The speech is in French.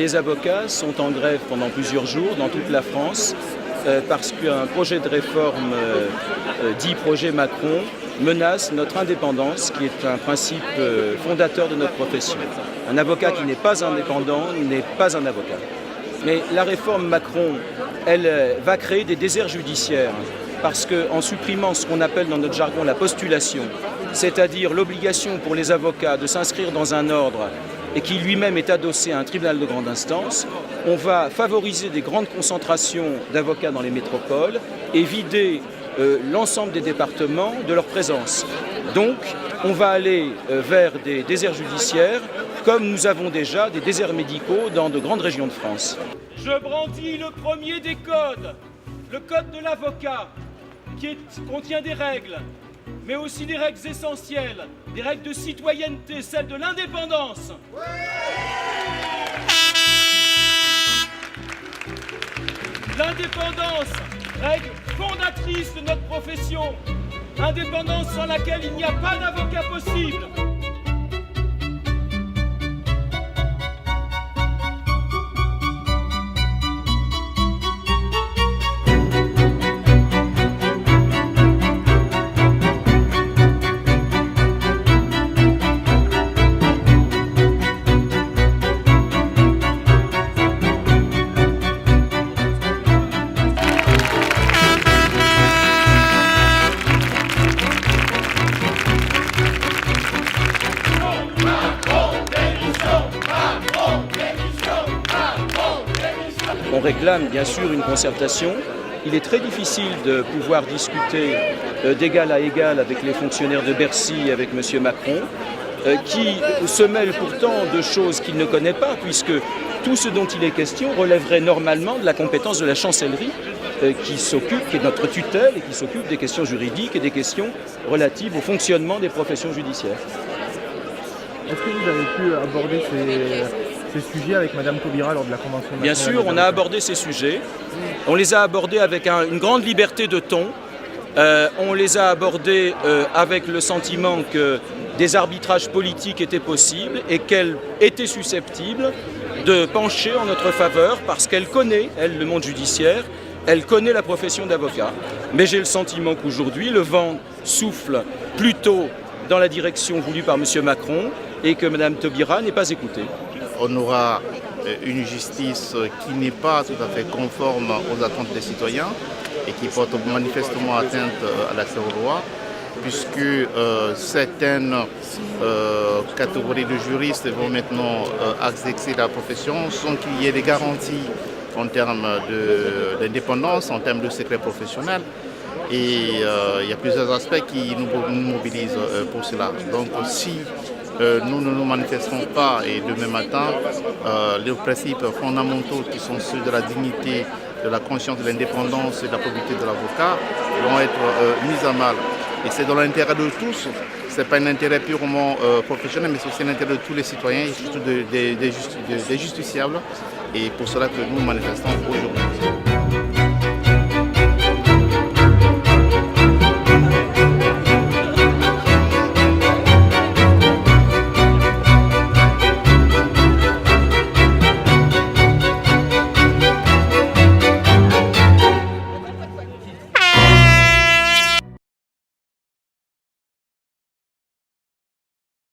les avocats sont en grève pendant plusieurs jours dans toute la France parce qu'un projet de réforme dit projet Macron menace notre indépendance, qui est un principe fondateur de notre profession. Un avocat qui n'est pas indépendant n'est pas un avocat. Mais la réforme Macron, elle va créer des déserts judiciaires parce qu'en supprimant ce qu'on appelle dans notre jargon la postulation, c'est-à-dire l'obligation pour les avocats de s'inscrire dans un ordre et qui lui-même est adossé à un tribunal de grande instance, on va favoriser des grandes concentrations d'avocats dans les métropoles et vider l'ensemble des départements de leur présence. Donc, on va aller vers des déserts judiciaires, comme nous avons déjà des déserts médicaux dans de grandes régions de France. Je brandis le premier des codes, le code de l'avocat, qui contient des règles, mais aussi des règles essentielles, des règles de citoyenneté, celles de l'indépendance. L'indépendance, règle fondatrice de notre profession, indépendance sans laquelle il n'y a pas d'avocat possible. On réclame bien sûr une concertation. Il est très difficile de pouvoir discuter d'égal à égal avec les fonctionnaires de Bercy, avec M. Macron, qui se mêle pourtant de choses qu'il ne connaît pas, puisque tout ce dont il est question relèverait normalement de la compétence de la chancellerie, qui est notre tutelle et qui s'occupe des questions juridiques et des questions relatives au fonctionnement des professions judiciaires. Est-ce que vous avez pu aborder ces sujets avec Mme Taubira lors de la Convention nationale? Bien sûr, on a abordé ces sujets. On les a abordés avec une grande liberté de ton. On les a abordés avec le sentiment que des arbitrages politiques étaient possibles et qu'elle était susceptible de pencher en notre faveur parce qu'elle connaît, elle, le monde judiciaire, elle connaît la profession d'avocat. Mais j'ai le sentiment qu'aujourd'hui, le vent souffle plutôt dans la direction voulue par M. Macron et que Mme Taubira n'est pas écoutée. On aura une justice qui n'est pas tout à fait conforme aux attentes des citoyens et qui porte manifestement atteinte à l'accès au droit, puisque certaines catégories de juristes vont maintenant exercer la profession sans qu'il y ait des garanties en termes d'indépendance, en termes de secret professionnel. Et il y a plusieurs aspects qui nous mobilisent pour cela. Donc si nous ne nous manifestons pas et demain matin, les principes fondamentaux qui sont ceux de la dignité, de la conscience, de l'indépendance et de la probité de l'avocat vont être mis à mal. Et c'est dans l'intérêt de tous, ce n'est pas un intérêt purement professionnel, mais c'est aussi l'intérêt de tous les citoyens et surtout des justiciables. Et pour cela que nous manifestons aujourd'hui.